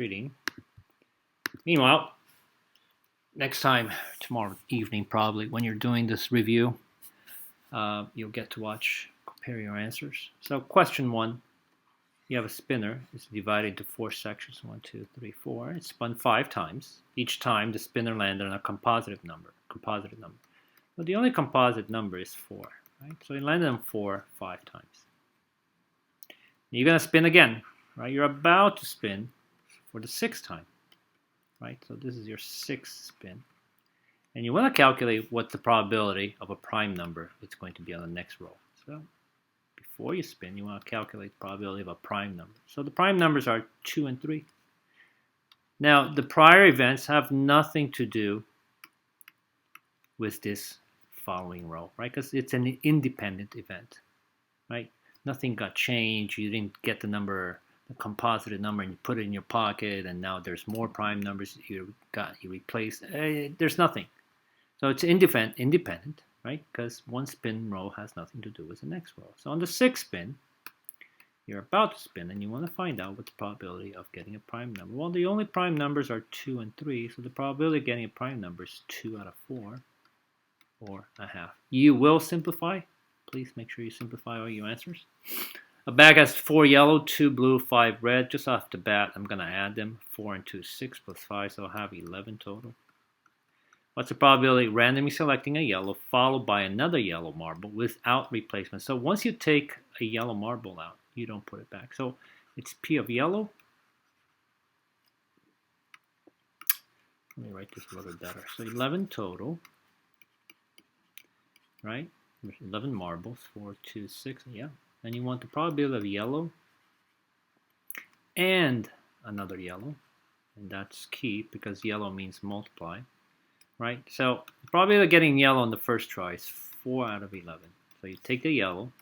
reading. Meanwhile, next time, tomorrow evening probably, when you're doing this review, you'll get to compare your answers. So question 1, you have a spinner. It's divided into 4 sections, 1, 2, 3, 4. It's spun 5 times. Each time the spinner landed on a composite number. But the only composite number is 4, right? So it landed on 4 5 times. You're going to spin again, right? You're about to spin for the 6th time, right? So this is your 6th spin. And you want to calculate what the probability of a prime number is going to be on the next row. So before you spin, you want to calculate the probability of a prime number. So the prime numbers are 2 and 3. Now, the prior events have nothing to do with this following row, right? Because it's an independent event, right? Nothing got changed. You didn't get the composited number, and you put it in your pocket, and now there's more prime numbers you replaced. There's nothing. So it's independent, right? Because one spin row has nothing to do with the next row. So on the 6th spin, you're about to spin, and you want to find out what the probability of getting a prime number. Well, the only prime numbers are 2 and 3, so the probability of getting a prime number is 2 out of 4, or a half. You will simplify. Please make sure you simplify all your answers. A bag has 4 yellow, 2 blue, 5 red. Just off the bat, I'm going to add them. 4 and 2, 6 plus 5, so I'll have 11 total. What's the probability of randomly selecting a yellow followed by another yellow marble without replacement? So once you take a yellow marble out, you don't put it back. So it's P of yellow. Let me write this a little better. So 11 total, right? There's 11 marbles, 4, 2, 6, yeah. And you want the probability of yellow and another yellow. And that's key because yellow means multiply, right? So the probability of getting yellow on the first try is 4 out of 11. So you take the yellow.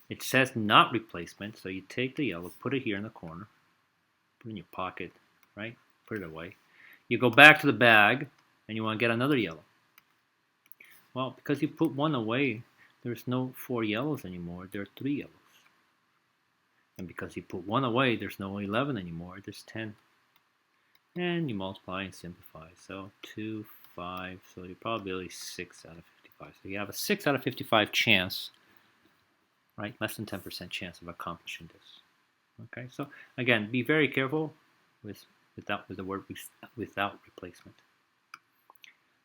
It says not replacement, so you take the yellow, put it here in the corner, put it in your pocket, right? Put it away. You go back to the bag, and you want to get another yellow. Well, because you put one away, there's no 4 yellows anymore. There are 3 yellows. And because you put one away, there's no 11 anymore. There's 10. And you multiply and simplify. So 2, 5. So your probability is 6 out of 55. So you have a 6 out of 55 chance, right? Less than 10% chance of accomplishing this. Okay. So again, be very careful with the word without replacement.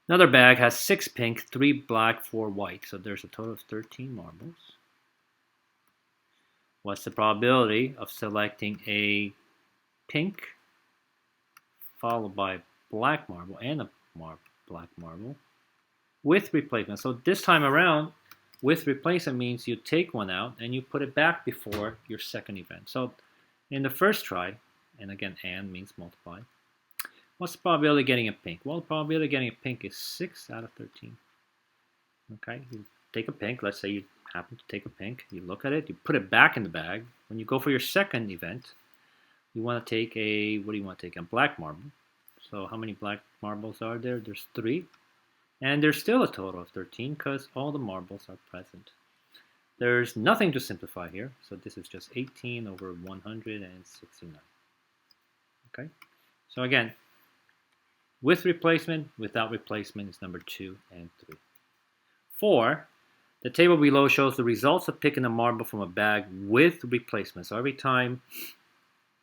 Another bag has 6 pink, 3 black, 4 white. So there's a total of 13 marbles. What's the probability of selecting a pink followed by black marble and a black marble with replacement? So this time around, with replacement means you take one out and you put it back before your second event. So in the first try, and again, and means multiply. What's the probability of getting a pink? Well, the probability of getting a pink is 6 out of 13. Okay, you take a pink. Let's say you happen to take a pink. You look at it. You put it back in the bag. When you go for your second event, you want to take what do you want to take? A black marble. So how many black marbles are there? There's 3. And there's still a total of 13 because all the marbles are present. There's nothing to simplify here. So this is just 18 over 169. Okay, so again, with replacement, without replacement is number 2 and 3. 4, the table below shows the results of picking a marble from a bag with replacement. So every time,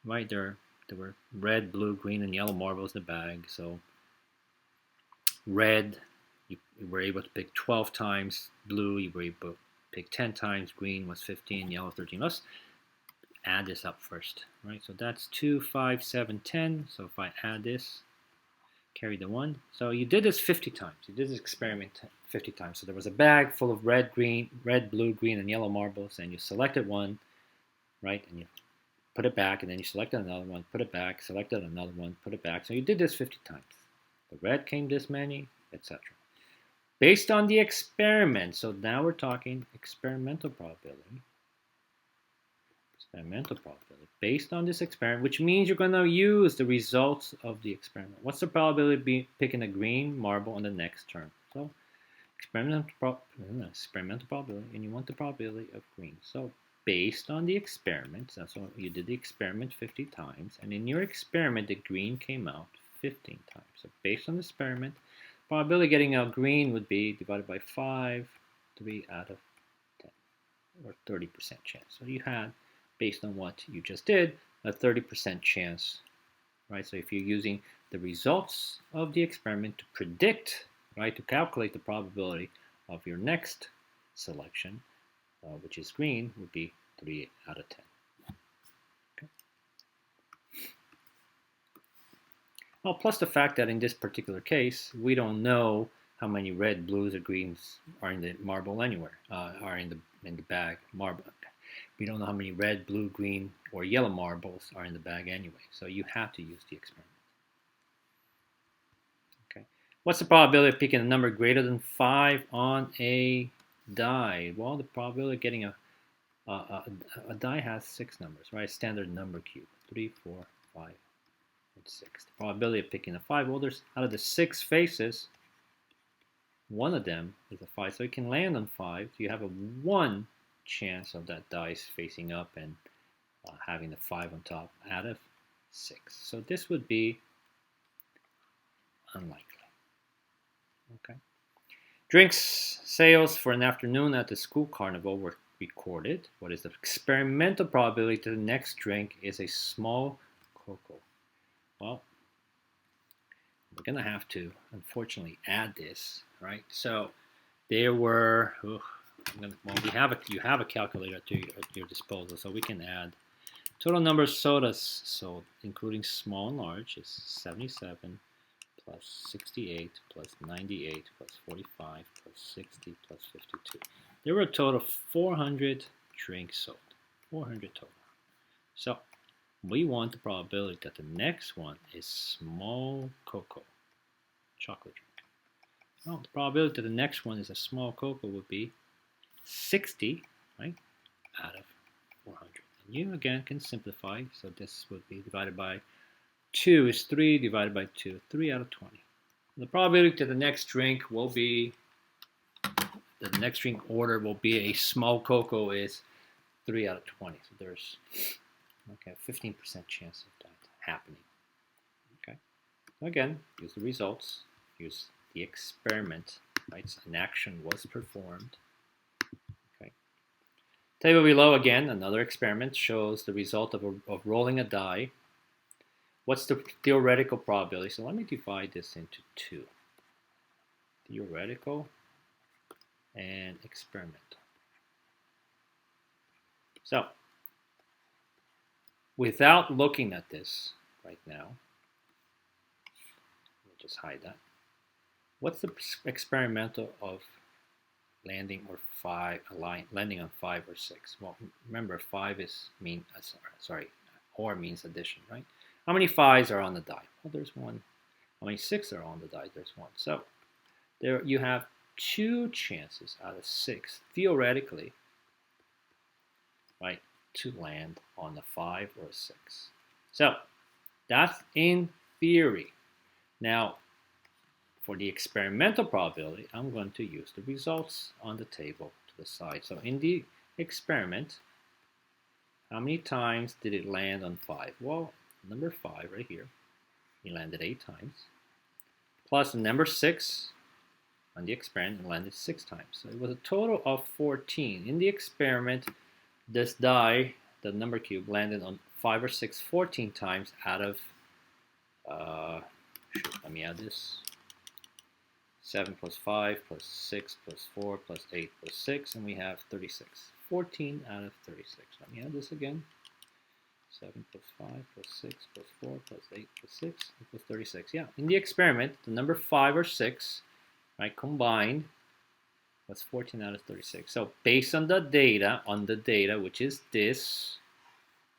right, there were red, blue, green, and yellow marbles in the bag. So red, you were able to pick 12 times. Blue, you were able to pick 10 times. Green was 15, yellow 13. Let's add this up first, right? So that's 2, 5, 7, 10. So if I add this, carry the 1. So you did this 50 times. You did this experiment 50 times. So there was a bag full of red, blue, green, and yellow marbles, and you selected one, right? And you put it back, and then you selected another one, put it back, selected another one, put it back. So you did this 50 times. The red came this many, etc. Based on the experiment, so now we're talking experimental probability. Experimental probability. Based on this experiment, which means you're going to use the results of the experiment. What's the probability of picking a green marble on the next turn? So experimental probability, and you want the probability of green. So based on the experiment. So you did the experiment 50 times, and in your experiment, the green came out 15 times. So based on the experiment, probability of getting out green would be divided by 5, 3 out of 10, or 30% chance. So you had, based on what you just did, a 30% chance, right? So if you're using the results of the experiment to predict, right, to calculate the probability of your next selection, which is green, would be 3 out of 10. Okay. Well, plus the fact that in this particular case, we don't know how many red, blues, or greens are in the marble anywhere, are in the bag marble. We don't know how many red, blue, green, or yellow marbles are in the bag anyway. So you have to use the experiment. Okay. What's the probability of picking a number greater than 5 on a die? Well, the probability of getting a die has 6 numbers, right? Standard number cube, 3, 4, 5, and 6. The probability of picking a 5, well, there's out of the 6 faces, one of them is a 5, so it can land on 5. So you have a 1 chance of that dice facing up and having the 5 on top out of 6. So this would be unlikely. Okay. Drinks sales for an afternoon at the school carnival were recorded. What is the experimental probability that the next drink is a small cocoa? Well, we're going to have to, unfortunately, add this, right? So there were, you have a calculator at your disposal, so we can add total number of sodas sold, including small and large, is 77 plus 68 plus 98 plus 45 plus 60 plus 52. There were a total of 400 drinks sold. 400 total. So we want the probability that the next one is small cocoa, chocolate drink. Well, the probability that the next one is a small cocoa would be 60, right, out of 400. And you, again, can simplify. So this would be divided by 2 is 3 divided by 2, 3 out of 20. The probability that the next drink order will be a small cocoa is 3 out of 20. So there's a 15% chance of that happening. Okay. Again, use the results, use the experiment, right? So an action was performed. Okay. Table below, again, another experiment shows the result of rolling a die. What's the theoretical probability? So let me divide this into 2. Theoretical and experimental. So, without looking at this right now, we'll just hide that. What's the experimental of landing on 5 or 6? Well, remember 5 means addition, right? How many 5s are on the die? Well, there's 1. How many 6 are on the die? There's 1. So there you have 2 chances out of 6, theoretically, right, to land on the 5 or 6. So that's in theory. Now, for the experimental probability, I'm going to use the results on the table to the side. So in the experiment, how many times did it land on 5? Well, number 5 right here, he landed 8 times. Plus the number 6 on the experiment, it landed 6 times. So it was a total of 14. In the experiment, this die, the number cube, landed on 5 or 6, 14 times out of, let me add this, 7 plus 5 plus 6 plus 4 plus 8 plus 6, and we have 36. 14 out of 36. Let me add this again. 7 plus 5 plus 6 plus 4 plus 8 plus 6 equals 36. Yeah, in the experiment, the number 5 or 6, right, combined was 14 out of 36. So based on the data, which is this,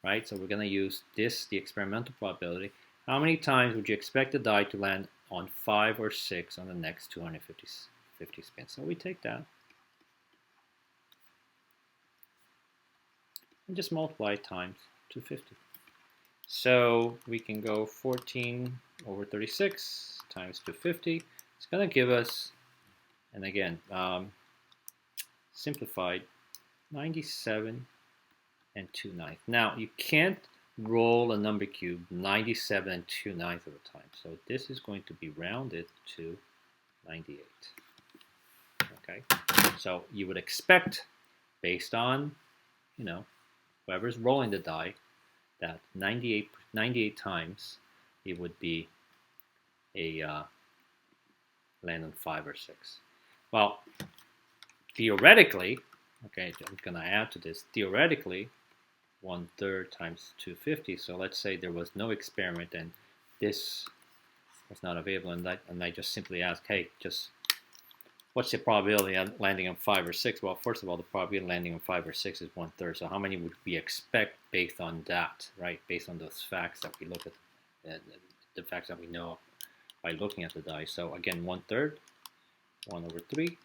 right, so we're going to use this, the experimental probability. How many times would you expect the die to land on 5 or 6 on the next 250 spins? So we take that and just multiply it times 250. So we can go 14 over 36 times 250. It's going to give us, and again, simplified, 97 and 2/9. Now, you can't roll a number cube 97 and 2/9 of the time. So this is going to be rounded to 98. Okay, so you would expect, based on, whoever's rolling the die, that 98 times it would be a land on 5 or 6. Well, theoretically, okay, I'm going to add to this, theoretically, 1/3 times 250. So let's say there was no experiment and this was not available, and I just simply ask, hey, just what's the probability of landing on 5 or 6? Well, first of all, the probability of landing on 5 or 6 is 1/3. So how many would we expect based on that, right? Based on those facts that we look at, the facts that we know by looking at the die. So again, 1/3, 1/3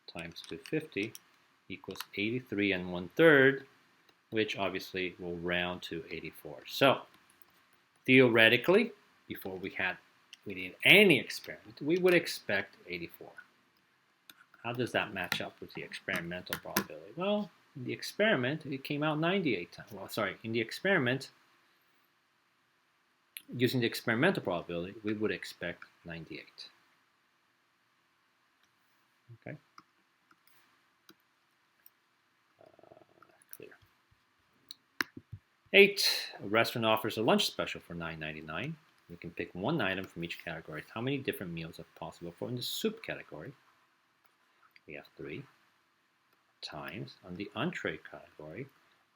times 250 equals 83 and 1/3, which obviously will round to 84. So theoretically, before we did any experiment, we would expect 84. How does that match up with the experimental probability? Well, in the experiment, it came out 98 times. Well, sorry, in the experiment, using the experimental probability, we would expect 98. Okay. Clear. 8, a restaurant offers a lunch special for $9.99. You can pick one item from each category. How many different meals are possible for in the soup category? We have 3 times. On the entree category,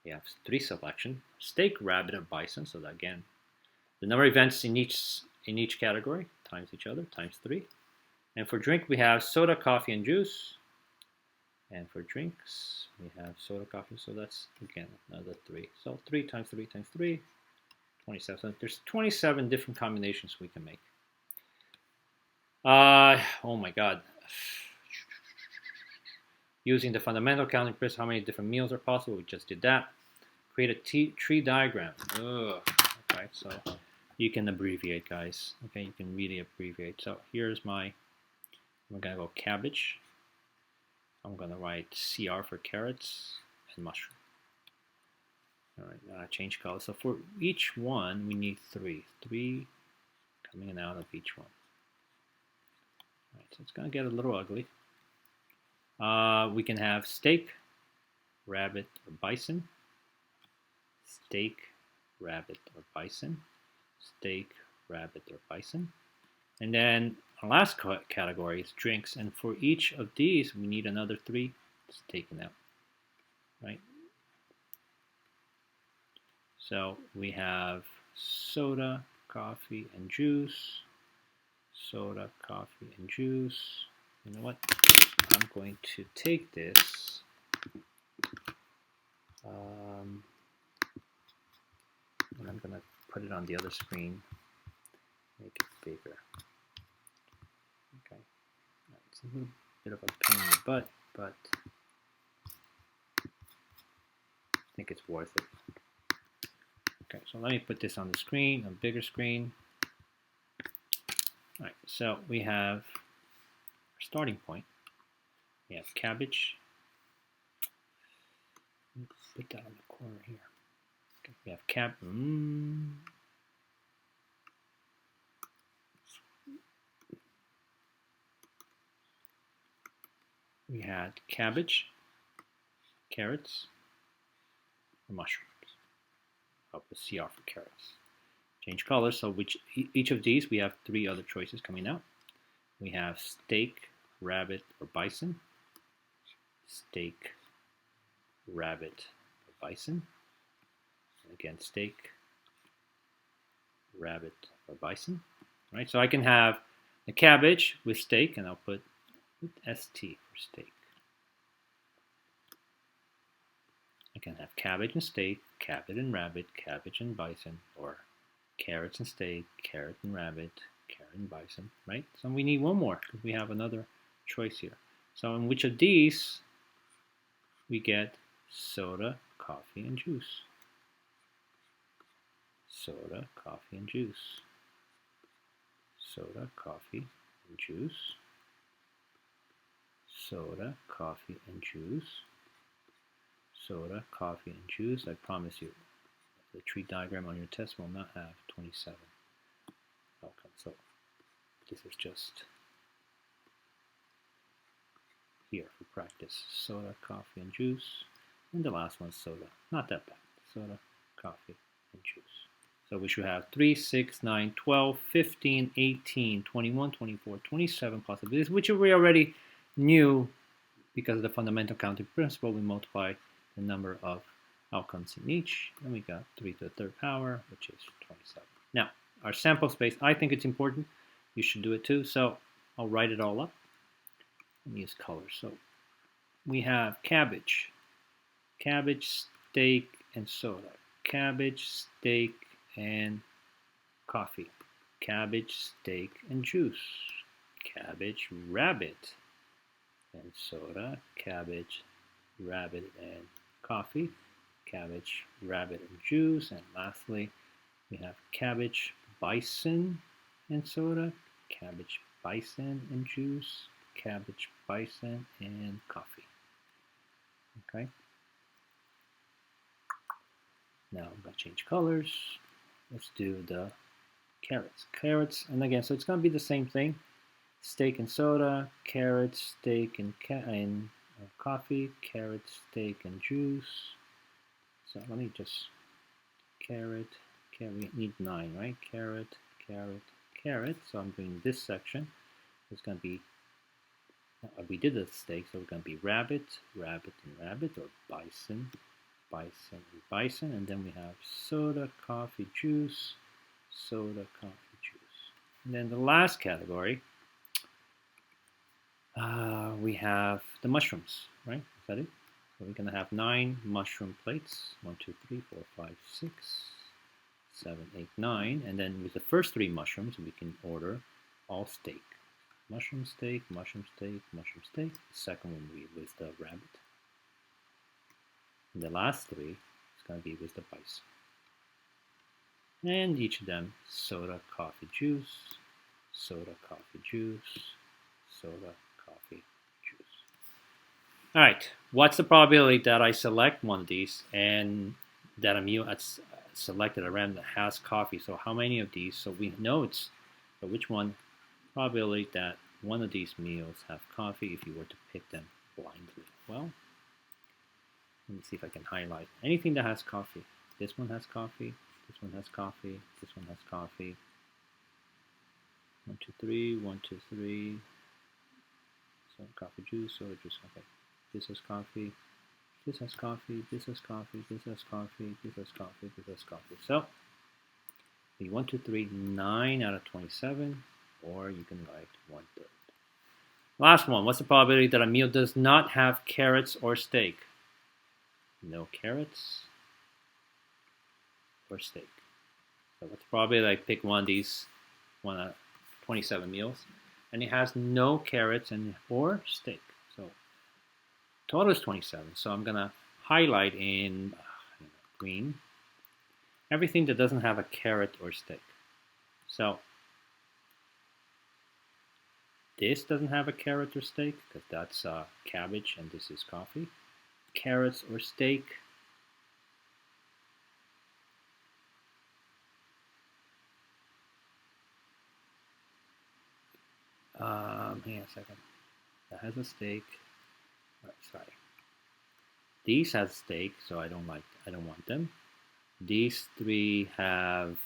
we have 3 selection: steak, rabbit, and bison. So that, again, the number of events in each category times each other, times 3. And for drink, we have soda, coffee, and juice. And for drinks, we have soda, coffee. So that's, again, another 3. So 3 times 3 times 3, 27. There's 27 different combinations we can make. Oh my God. Using the fundamental counting principle, how many different meals are possible? We just did that. Create a tree diagram. Ugh. Okay, so you can abbreviate, guys. Okay, you can really abbreviate. So here's I'm gonna go cabbage. I'm gonna write CR for carrots and mushroom. All right, change color. So for each one, we need 3. 3 coming out of each one. All right, so it's gonna get a little ugly. We can have steak, rabbit, or bison. Steak, rabbit, or bison. Steak, rabbit, or bison. And then our last category is drinks. And for each of these, we need another 3. It's taken out, right? So we have soda, coffee, and juice. Soda, coffee, and juice. You know what? I'm going to take this. And I'm going to put it on the other screen. Make it bigger. Okay. It's a little bit of a pain in the butt, but I think it's worth it. Okay, so let me put this on the screen, a bigger screen. All right, so we have our starting point. We have cabbage. Let's put that on the corner here. Okay, we have we had cabbage, carrots, and mushrooms. Up with CR for carrots. Change color. So each of these, we have 3 other choices coming out. We have steak, rabbit, or bison. Steak, rabbit, or bison. And again, steak, rabbit, or bison. All right, so I can have the cabbage with steak, and I'll put ST for steak. I can have cabbage and steak, cabbage and rabbit, cabbage and bison, or carrots and steak, carrot and rabbit, carrot and bison, right? So we need one more because we have another choice here. So in which of these we get soda, coffee, and juice? Soda, coffee, and juice. Soda, coffee, and juice. Soda, coffee, and juice. soda, coffee, and juice. I promise you, the tree diagram on your test will not have 27 outcomes. So this is just here for practice. Soda, coffee, and juice. And the last one's soda. Not that bad. Soda, coffee, and juice. So we should have 3, 6, 9, 12, 15, 18, 21, 24, 27 possibilities, which we already knew because of the fundamental counting principle. We multiply the number of outcomes in each, and we got 3 to the third power, which is 27. Now, our sample space, I think it's important. You should do it too. So I'll write it all up and use colors. So we have cabbage, steak, and soda. Cabbage, steak, and coffee. Cabbage, steak, and juice. Cabbage, rabbit, and soda. Cabbage, rabbit, and coffee. Cabbage, rabbit, and juice. And lastly, we have cabbage, bison, and soda. Cabbage, bison, and juice. Cabbage, bison, and coffee. Okay. Now I'm going to change colors. Let's do the carrots. Carrots, and again, so it's going to be the same thing. Steak and soda, carrots, steak, and coffee, carrots, steak, and juice. So let me just carrot, we need 9, right? Carrot, carrot, carrot. So I'm doing this section. It's going to be, we did the steak, so it's going to be rabbit, rabbit, and rabbit, or bison, bison, and bison. And then we have soda, coffee, juice, soda, coffee, juice. And then the last category, we have the mushrooms, right? Is that it? So we're going to have 9 mushroom plates. 1, 2, 3, 4, 5, 6, 7, 8, 9. And then with the first 3 mushrooms, we can order all steak. Mushroom steak, mushroom steak, mushroom steak. The second one will be with the rabbit. And the last 3 is going to be with the bison. And each of them, soda, coffee, juice, soda, coffee, juice, soda, coffee, juice. All right, what's the probability that I select one of these and that a meal that's selected at random that has coffee? So how many of these? So we know it's, but which one? Probability that one of these meals have coffee if you were to pick them blindly. Well, let me see if I can highlight anything that has coffee. This one has coffee. This one has coffee. This one has coffee. 1, 2, 3. 1, 2, 3. So coffee, juice, soda, juice. Okay. This has coffee. This has coffee. This has coffee. This has coffee. This has coffee. This has coffee. So, 1, 2, 3, 9 out of 27, or you can write 1/3. Last one. What's the probability that a meal does not have carrots or steak? No carrots or steak. So what's the probability that I pick one of these, one of 27 meals, and it has no carrots and or steak? So total is 27. So I'm gonna highlight in green everything that doesn't have a carrot or steak. So this doesn't have a carrot or steak because that's cabbage and this is coffee. Carrots or steak. Hang on a second. That has a steak. Oh, sorry. These have steak, so I don't want them. These 3 have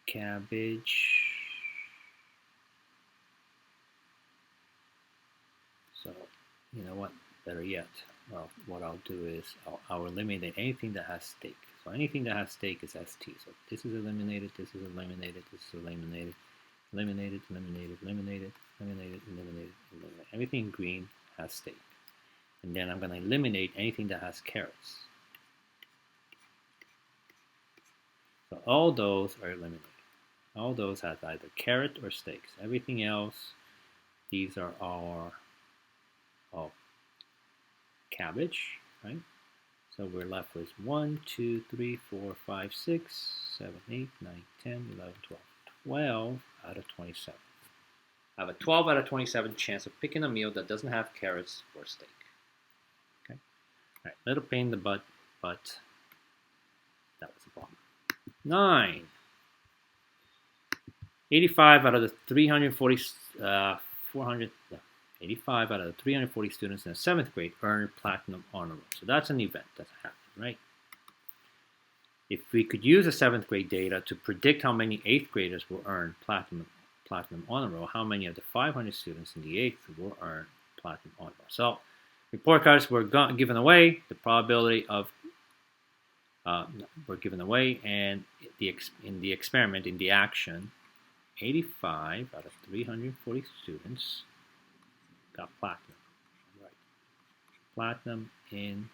cabbage. So, you know what? Better yet, well, what I'll do is I'll eliminate anything that has steak. So anything that has steak is ST. So this is eliminated, this is eliminated, this is eliminated, eliminated, eliminated, eliminated, eliminated, eliminated, eliminated. Everything in green has steak. And then I'm going to eliminate anything that has carrots. So all those are eliminated. All those have either carrot or steaks. Everything else, these are all cabbage, right? So we're left with 1, 2, 3, 4, 5, 6, 7, 8, 9, 10, 11, 12, 12 out of 27. I have a 12 out of 27 chance of picking a meal that doesn't have carrots or steak. Okay. All right, little pain in the butt, but that was the problem. 9. 85 out of the 340, 85 out of the 340 students in the 7th grade earned platinum honor roll. So that's an event that's happening, right? If we could use the 7th grade data to predict how many 8th graders will earn platinum honor roll, how many of the 500 students in the 8th will earn platinum honor roll. So report cards were given away. The probability of were given away, and in the experiment, in the action, 85 out of 340 students got platinum. Right. Platinum in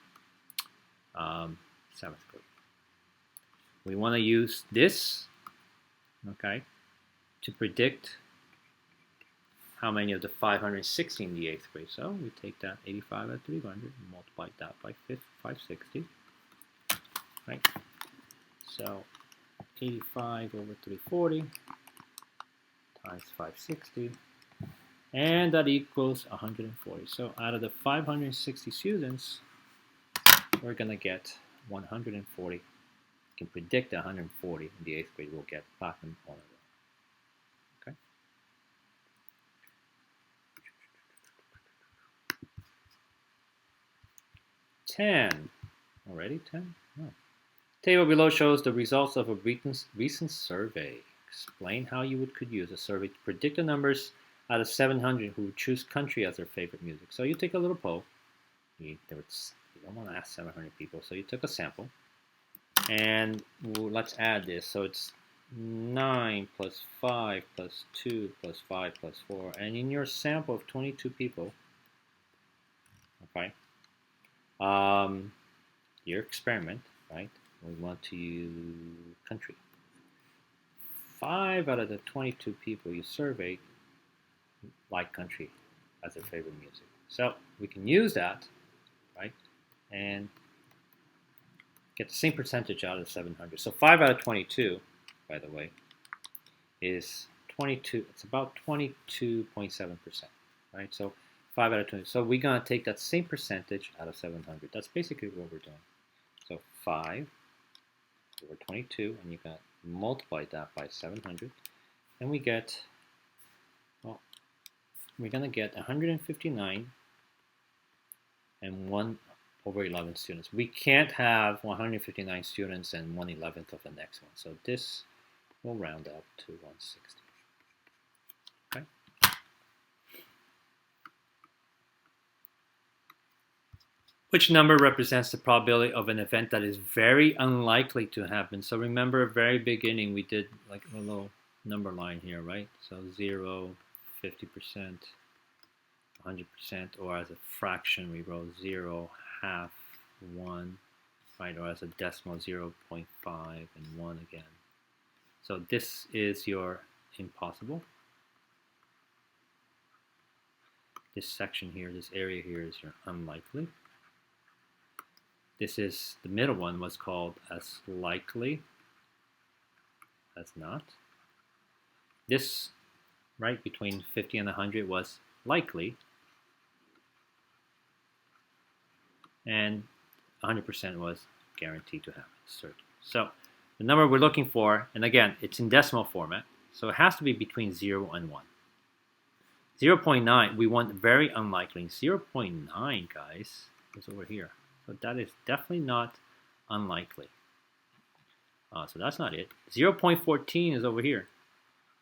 7th grade. We want to use this, okay, to predict how many of the 560 in the 8th grade. So we take that 85 out of 300 and multiply that by 560. Right? So 85 over 340 times 560, and that equals 140. So out of the 560 students, we're going to get 140. We can predict 140 in the 8th grade will get platinum honor roll. Okay. Ten. Already 10? No. Table below shows the results of a recent survey. Explain how you could use a survey to predict the numbers out of 700 who would choose country as their favorite music. So you take a little poll. You don't want to ask 700 people, so you took a sample. And let's add this. So it's 9 plus 5 plus 2 plus 5 plus 4. And in your sample of 22 people, okay, your experiment, right? We want to use country. 5 out of the 22 people you surveyed like country as their favorite music. So we can use that, right? And get the same percentage out of the 700. So 5 out of 22, by the way, is 22. It's about 22.7%, right? So 5 out of 20. So we're going to take that same percentage out of 700. That's basically what we're doing. So 5 over 22, and you got multiply that by 700, and we get, well, we're going to get 159 and 1 over 11 students. We can't have 159 students and 1/11 of the next one, so this will round up to 160. Okay. Which number represents the probability of an event that is very unlikely to happen? So remember, at the very beginning, we did like a little number line here, right? So 0, 50%, 100%, or as a fraction, we wrote 0, half, 1, right? Or as a decimal, 0.5 and 1 again. So this is your impossible. This section here, this area here is your unlikely. This is, the middle one was called as likely as not. This, right, between 50 and 100 was likely. And 100% was guaranteed to happen, certain. So the number we're looking for, and again, it's in decimal format, so it has to be between 0 and 1. 0.9, we want very unlikely. 0.9, guys, is over here. So that is definitely not unlikely. So that's not it. 0.14 is over here.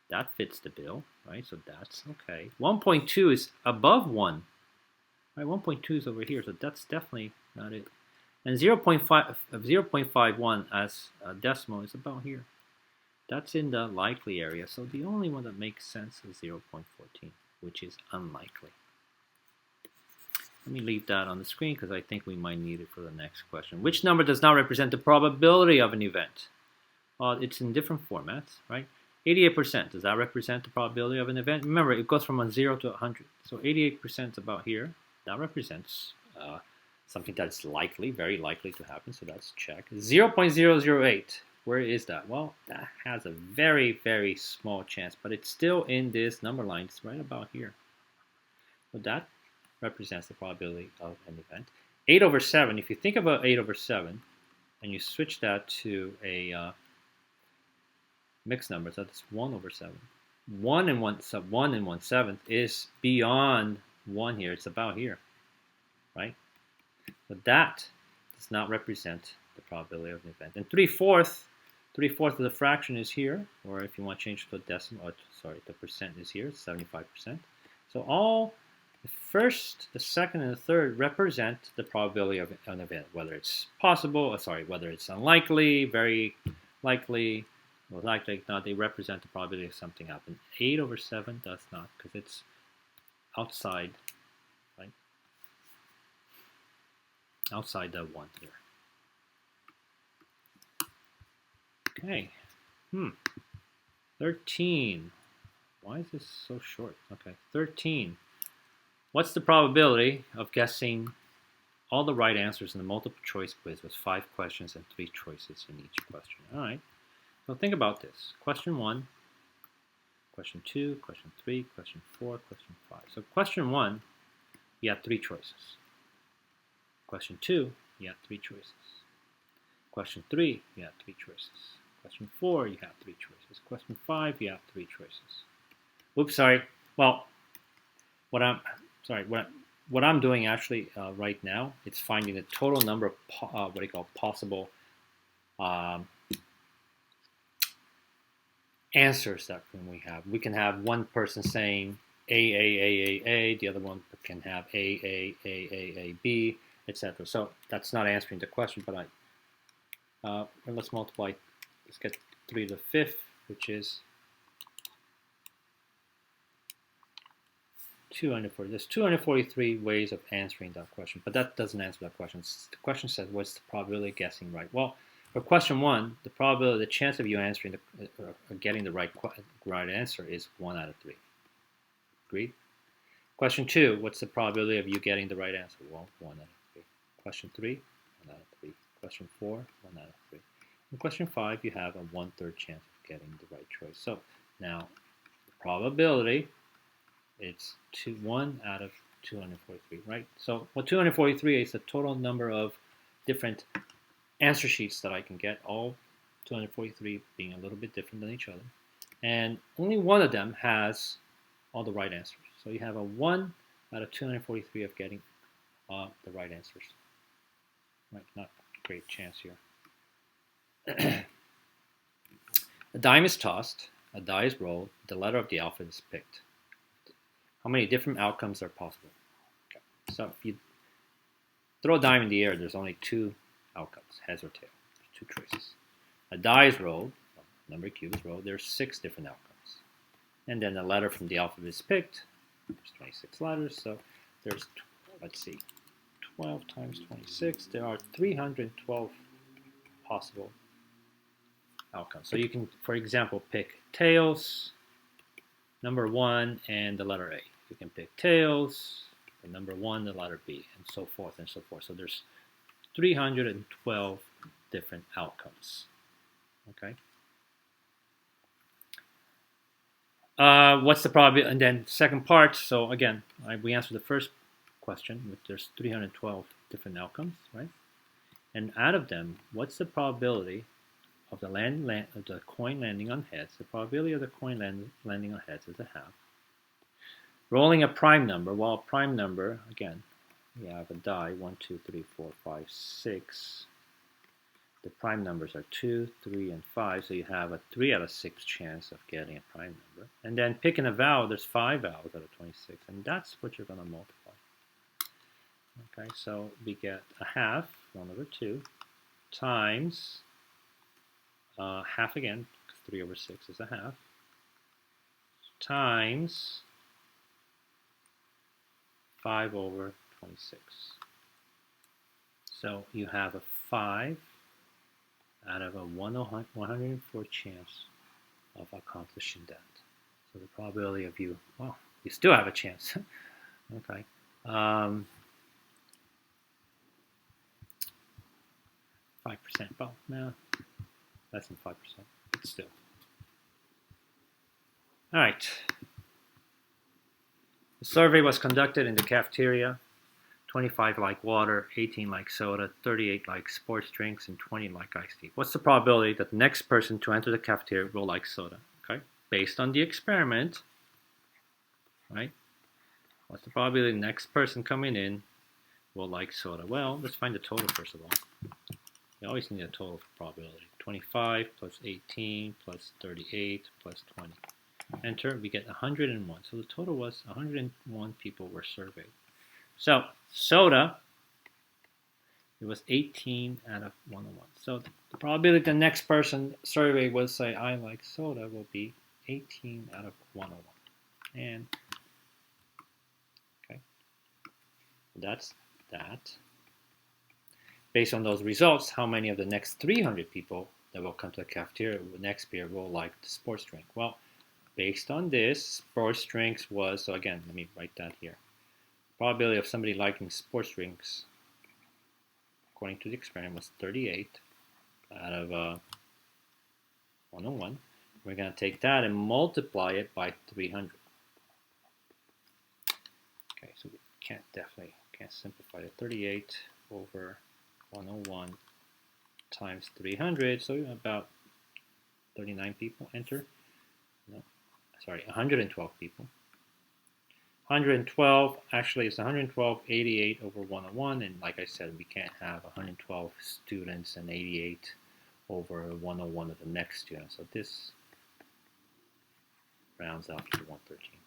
That fits the bill, right? So that's okay. 1.2 is above 1. Right, 1.2 is over here, so that's definitely not it. And 0.51 as a decimal is about here. That's in the likely area, so the only one that makes sense is 0.14, which is unlikely. Let me leave that on the screen because I think we might need it for the next question. Which number does not represent the probability of an event? Well, it's in different formats, right? 88%, does that represent the probability of an event? Remember, it goes from 0 to 100. So 88% is about here. That represents something that's likely, very likely to happen, so that's check. 0.008, Where is that? Well, that has a very, very small chance, but it's still in this number line. It's right about here. So that represents the probability of an event. 8 over 7, if you think about 8 over 7, and you switch that to a mixed number, so that's 1 over 7. 1 and 1/7 is beyond 1 here. It's about here, right? But that does not represent the probability of an event. And 3/4 of the fraction is here, or if you want to change to a decimal, the percent is here, 75%. So all the first, the second, and the third represent the probability of an event, whether it's possible, whether it's unlikely, very likely, or likely not. They represent the probability of something happening. 8 over 7 does not, because it's outside, right? Outside the 1 here. Okay. 13. Why is this so short? Okay, 13. What's the probability of guessing all the right answers in the multiple choice quiz with 5 questions and 3 choices in each question? All right. So think about this. Question 1, question 2, question 3, question 4, question 5. So question 1, you have 3 choices. Question 2, you have 3 choices. Question 3, you have 3 choices. Question 4, you have 3 choices. Question 5, you have 3 choices. Oops, sorry. Well, what I'm doing actually right now, it's finding the total number of possible answers that we have. We can have one person saying A, the other one can have A, B, etc. So that's not answering the question, but let's multiply. Let's get 3 to the 5th, which is 240. There's 243 ways of answering that question, but that doesn't answer that question. The question says, what's the probability of guessing right? Well, for question 1, the chance of you answering or getting the right answer is 1 out of 3. Agreed? Question 2, what's the probability of you getting the right answer? Well, 1 out of 3. Question 3, 1 out of 3. Question 4, 1 out of 3. In question 5, you have a 1/3 chance of getting the right choice. So now the probability, it's 1 out of 243, right? So 243 is the total number of different answer sheets that I can get, all 243 being a little bit different than each other. And only one of them has all the right answers. So you have a 1 out of 243 of getting the right answers. Right, not a great chance here. A dime is tossed, a die is rolled, the letter of the alphabet is picked. How many different outcomes are possible? Okay. So if you throw a dime in the air, there's only 2 outcomes, heads or tail. There's 2 choices. A die is rolled, number cube is rolled, there's 6 different outcomes. And then the letter from the alphabet is picked. There's 26 letters, so there's, let's see, 12 times 26. There are 312 possible outcomes. So you can, for example, pick tails, number 1, and the letter A. You can pick tails, the number 1, the letter B, and so forth and so forth. So there's 312 different outcomes. Okay. What's the probability? And then second part. So again, we answered the first question. There's 312 different outcomes, right? And out of them, what's the probability of the coin landing on heads? The probability of the coin landing on heads is a half. Rolling a prime number. Well, a prime number, again, we have a die, 1, 2, 3, 4, 5, 6. The prime numbers are 2, 3, and 5, so you have a 3 out of 6 chance of getting a prime number. And then picking a vowel, there's 5 vowels out of 26, and that's what you're going to multiply. Okay, so we get a half, 1 over 2, times half again, because 3 over 6 is a half, times 5 over 26. So you have a 5 out of a 104 chance of accomplishing that. So the probability of you, well, you still have a chance. Okay. 5%, well, no. less than 5%, but still. All right. The survey was conducted in the cafeteria. 25 like water, 18 like soda, 38 like sports drinks, and 20 like iced tea. What's the probability that the next person to enter the cafeteria will like soda? Okay, based on the experiment, right? What's the probability the next person coming in will like soda? Well, let's find the total first of all. You always need a total probability. 25 plus 18 plus 38 plus 20. Enter, we get 101. So the total was 101 people were surveyed. So soda, it was 18 out of 101. So the probability the next person surveyed will say I like soda will be 18 out of 101. And okay, that's that. Based on those results, how many of the next 300 people that will come to the cafeteria next year will like the sports drink? Well, based on this, sports drinks was, so again, let me write that here. Probability of somebody liking sports drinks, according to the experiment, was 38 out of 101. We're going to take that and multiply it by 300. Okay, so we can't simplify it. 38 over 101 times 300, so about 39 people enter. No, sorry, 112 people. 112, actually it's 112, 88 over 101, and like I said, we can't have 112 students and 88 over 101 of the next student, so this rounds out to 113.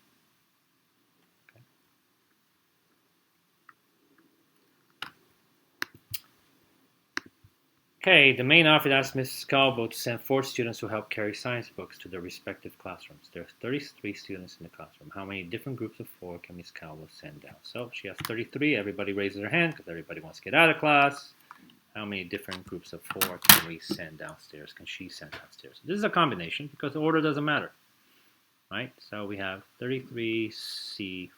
Okay, the main office asked Mrs. Calvo to send 4 students who help carry science books to their respective classrooms. There are 33 students in the classroom. How many different groups of 4 can Mrs. Calvo send down? So she has 33. Everybody raises their hand because everybody wants to get out of class. How many different groups of 4 can we send downstairs? Can she send downstairs? This is a combination because the order doesn't matter, right? So we have 33C4.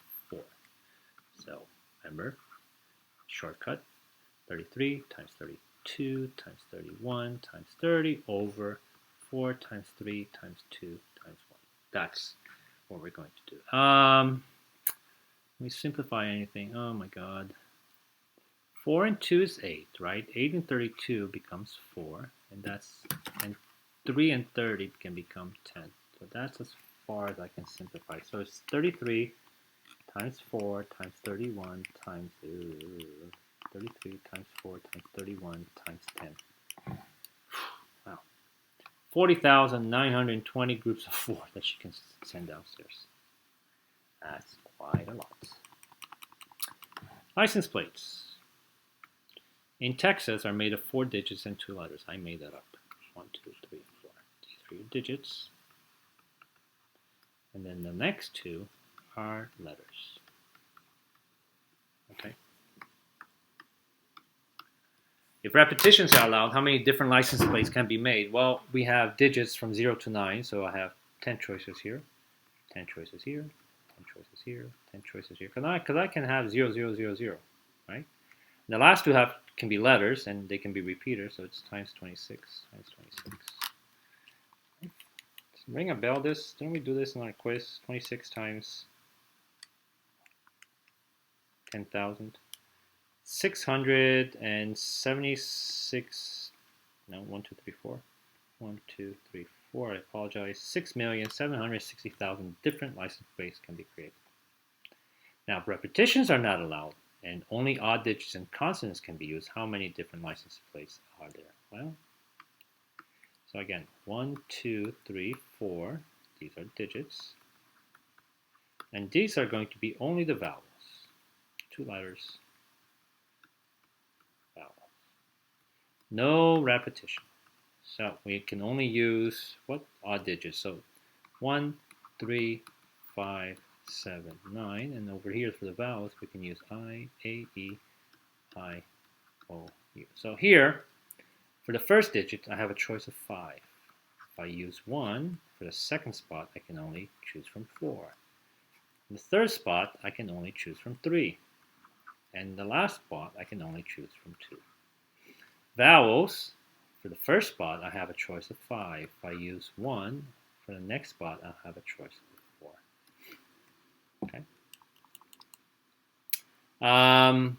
So remember, shortcut, 33 times 32 times 31 times 30 over 4 times 3 times 2 times 1. That's what we're going to do. Let me simplify anything. Oh my god. 4 and 2 is 8, right? 8 and 32 becomes 4, and 3 and 30 can become 10. So that's as far as I can simplify. So it's 33 times 4 times 31 times 33 times 4 times 31 times 10. Wow. 40,920 groups of 4 that she can send downstairs. That's quite a lot. License plates in Texas are made of 4 digits and 2 letters. I made that up. 1, 2, 3, 4. These 3 digits. And then the next 2 are letters. Okay. If repetitions are allowed, how many different license plates can be made? Well, we have digits from 0 to 9, so I have 10 choices here, 10 choices here, 10 choices here, 10 choices here. Because I can have 0, 0, 0, 0, right? And the last 2 can be letters, and they can be repeaters, so it's times 26, times 26. Ring a bell this. Didn't we do this in our quiz? 26 times 10,000. 676, no, 1, 2, 3, 4. 1, 2, 3, 4, I apologize. 6,760,000 different license plates can be created. Now, if repetitions are not allowed and only odd digits and consonants can be used, how many different license plates are there? Well, so again, 1, 2, 3, 4, these are digits. And these are going to be only the vowels, 2 letters. No repetition. So we can only use what? Odd digits. So 1, 3, 5, 7, 9. And over here for the vowels, we can use I, A, E, I, O, U. So here, for the first digit, I have a choice of 5. If I use 1, for the second spot, I can only choose from 4. In the third spot, I can only choose from 3. And the last spot, I can only choose from 2. Vowels, For the first spot, I have a choice of 5. If I use 1, for the next spot, I'll have a choice of 4. Okay. I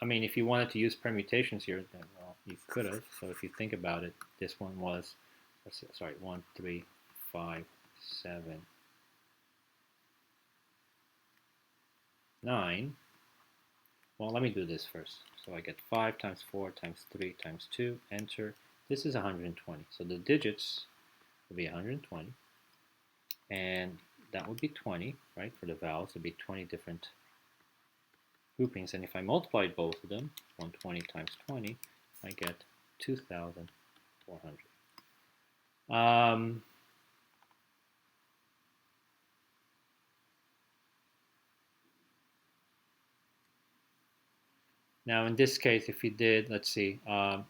mean, if you wanted to use permutations here, then well, you could have. So if you think about it, this one was, let's see, sorry, 1, 3, 5, 7, 9. Well, let me do this first. So I get 5 times 4 times 3 times 2, enter. This is 120. So the digits will be 120. And that would be 20, right? For the vowels, it would be 20 different groupings. And if I multiplied both of them, 120 times 20, I get 2,400. Now in this case, if we did, let's see, 1,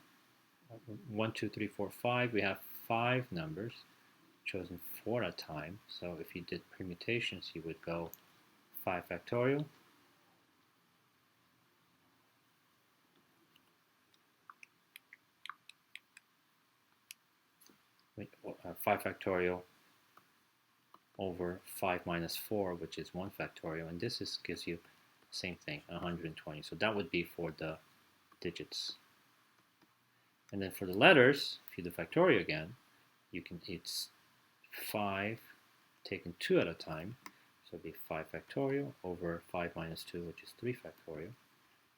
2, 3, 4, 5, we have 5 numbers, chosen 4 at a time. So if you did permutations, you would go 5 factorial, wait, 5 factorial over 5 minus 4, which is 1 factorial, and this gives you the same thing, 120. So that would be for the digits. And then for the letters, if you do factorial again, it's 5 taken 2 at a time. So it'd be 5 factorial over 5 minus 2, which is 3 factorial.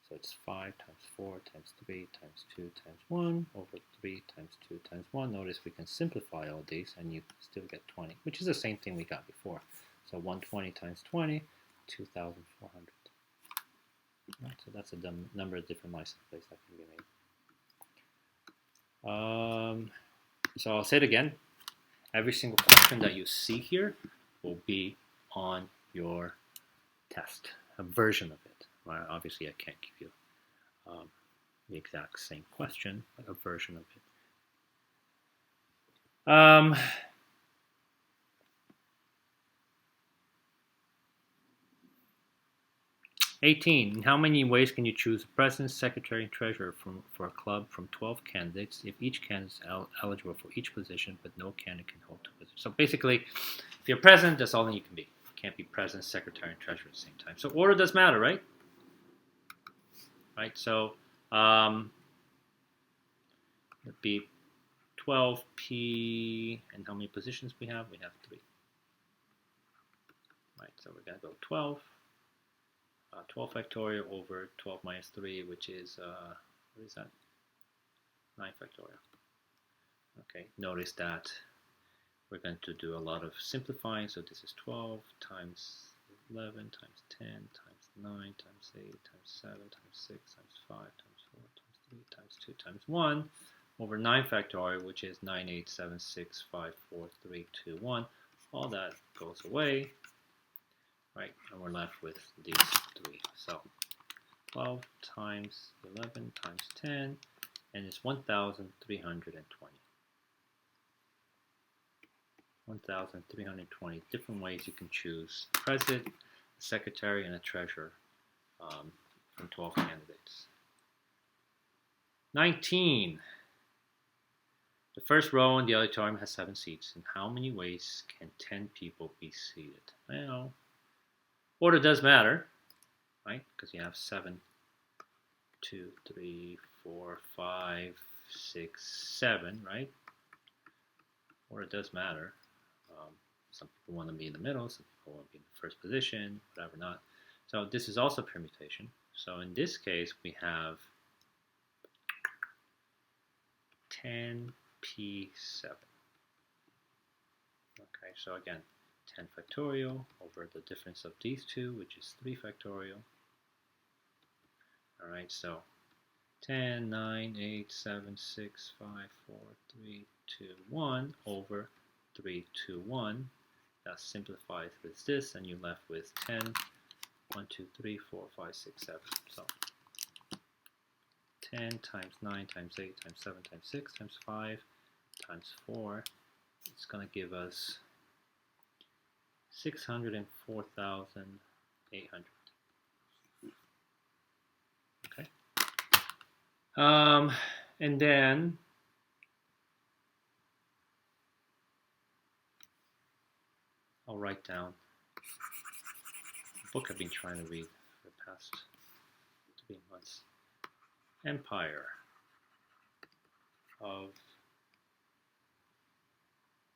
So it's 5 times 4 times 3 times 2 times 1 over 3 times 2 times 1. Notice we can simplify all these and you still get 20, which is the same thing we got before. So 120 times 20, 2,400. Right, so that's a number of different license plates that can be made. So I'll say it again. Every single question that you see here will be on your test, a version of it. Well, obviously, I can't give you the exact same question, but a version of it. 18. In how many ways can you choose a president, secretary, and treasurer for a club from 12 candidates if each candidate is eligible for each position, but no candidate can hold 2 positions? So basically, if you're president, that's all that you can be. You can't be president, secretary, and treasurer at the same time. So order does matter, right? Right. So it'd be 12p, and how many positions we have? We have 3. Right. So we're gonna go 12. 12 factorial over 12 minus 3, which is, what is that? 9 factorial. Okay, notice that we're going to do a lot of simplifying. So this is 12 times 11 times 10 times 9 times 8 times 7 times 6 times 5 times 4 times 3 times 2 times 1 over 9 factorial, which is 9, 8, 7, 6, 5, 4, 3, 2, 1. All that goes away. Right, and we're left with these 3. So 12 times 11 times 10, and it's 1,320. 1,320 different ways you can choose a president, a secretary, and a treasurer from 12 candidates. 19. The first row in the auditorium has 7 seats. In how many ways can 10 people be seated? Well, order does matter, right? Because you have 7, 2, 3, 4, 5, 6, 7, right? Order does matter. Some people want to be in the middle, some people want to be in the first position, whatever not. So this is also permutation. So in this case, we have 10p7. Okay, so again, 10 factorial over the difference of these two, which is 3 factorial. All right, so 10, 9, 8, 7, 6, 5, 4, 3, 2, 1 over 3, 2, 1. That simplifies with this, and you're left with 10, 1, 2, 3, 4, 5, 6, 7. So 10 times 9 times 8 times 7 times 6 times 5 times 4. It's going to give us 604,800. Okay. And then I'll write down the book I've been trying to read for the past 3 months. Empire of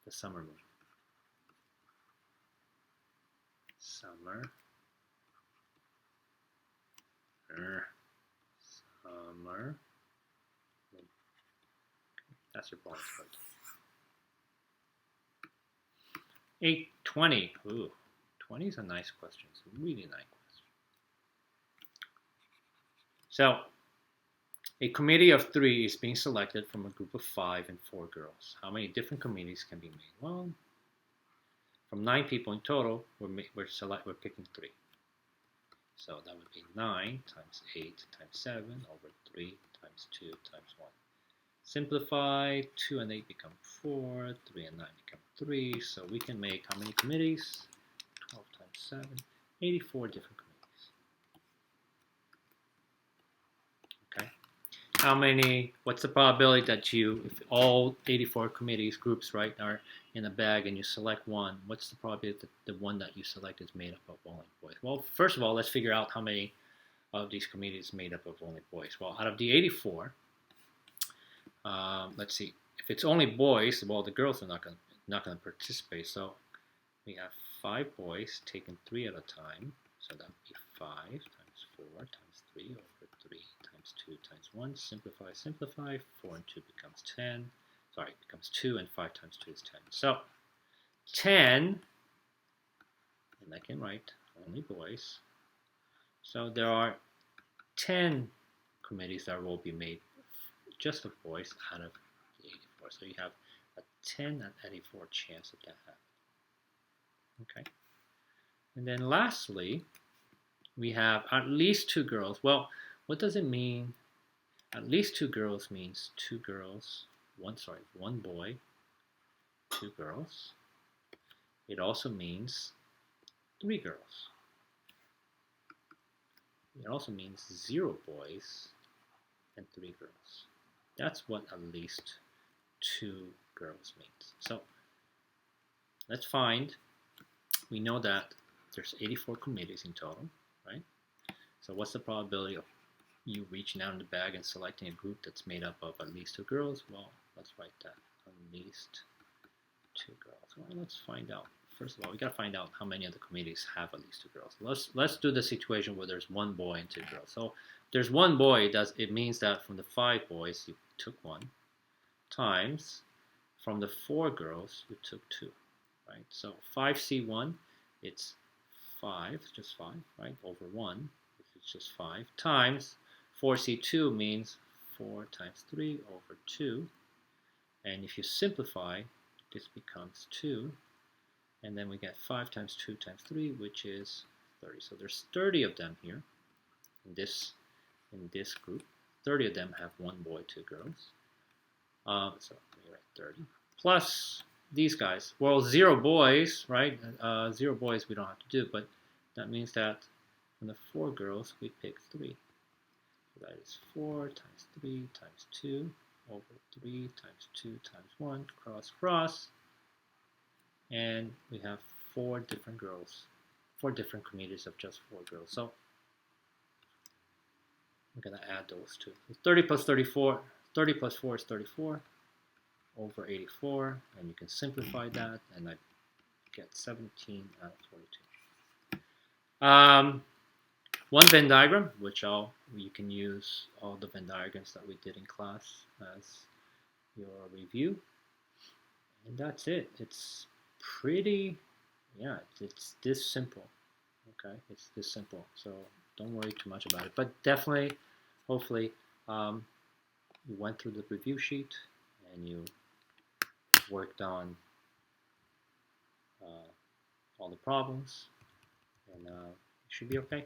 the Summer Moon. Summer. Summer. That's your bonus card. 820. Ooh, 20 is a nice question. It's a really nice question. So, a committee of 3 is being selected from a group of 5 and 4 girls. How many different committees can be made? Well, from 9 people in total, we're picking 3. So that would be 9 times 8 times 7 over 3 times 2 times 1. Simplify, 2 and 8 become 4, 3 and 9 become 3. So we can make how many committees? 12 times 7, 84 different committees. Okay. How many, what's the probability that if all 84 committees, groups, right, are in a bag and you select one, what's the probability that the one that you select is made up of only boys? Well, first of all, let's figure out how many of these committees made up of only boys. Well, out of the 84, let's see. If it's only boys, well, the girls are not going to participate. So we have 5 boys taking 3 at a time. So that would be 5 times 4 times 3 over 3 times 2 times 1. Simplify, simplify. 4 and 2 becomes 10. Sorry, it becomes 2, and 5 times 2 is 10. So 10, and I can write only boys. So there are 10 committees that will be made just of boys out of the 84. So you have a 10 and 84 chance of that happening. Okay. And then lastly, we have at least 2 girls. Well, what does it mean? At least 2 girls means 2 girls, one boy, 2 girls. It also means 3 girls. It also means 0 boys and 3 girls. That's what at least 2 girls means. So let's find, we know that there's 84 committees in total, right? So what's the probability of you reaching out in the bag and selecting a group that's made up of at least 2 girls? Well, let's write that, at least 2 girls. Well, let's find out. First of all, we got to find out how many of the committees have at least 2 girls. Let's do the situation where there's 1 boy and 2 girls. So if there's 1 boy, it means that from the 5 boys you took 1, times from the 4 girls you took 2, right? So 5C1, it's 5, just 5, right, over 1, it's just 5, times 4C2 means 4 times 3 over 2, and if you simplify, this becomes 2, and then we get 5 times 2 times 3, which is 30. So there's 30 of them here in this group. 30 of them have 1 boy, 2 girls. So we write 30. Plus these guys. Well, 0 boys, right? 0 boys we don't have to do, but that means that from the 4 girls we pick 3. So that is 4 times 3 times 2 over 3 times 2 times 1, cross, cross. And we have 4 different girls, 4 different committees of just 4 girls. So I'm going to add those two. So 30 plus 34, 30 plus 4 is 34 over 84, and you can simplify that, and I get 17 out of 42. One Venn diagram, which you can use all the Venn diagrams that we did in class as your review, and that's it. It's pretty, yeah, it's this simple. Okay, it's this simple, so don't worry too much about it. But definitely, hopefully, you went through the review sheet and you worked on all the problems, and it should be okay.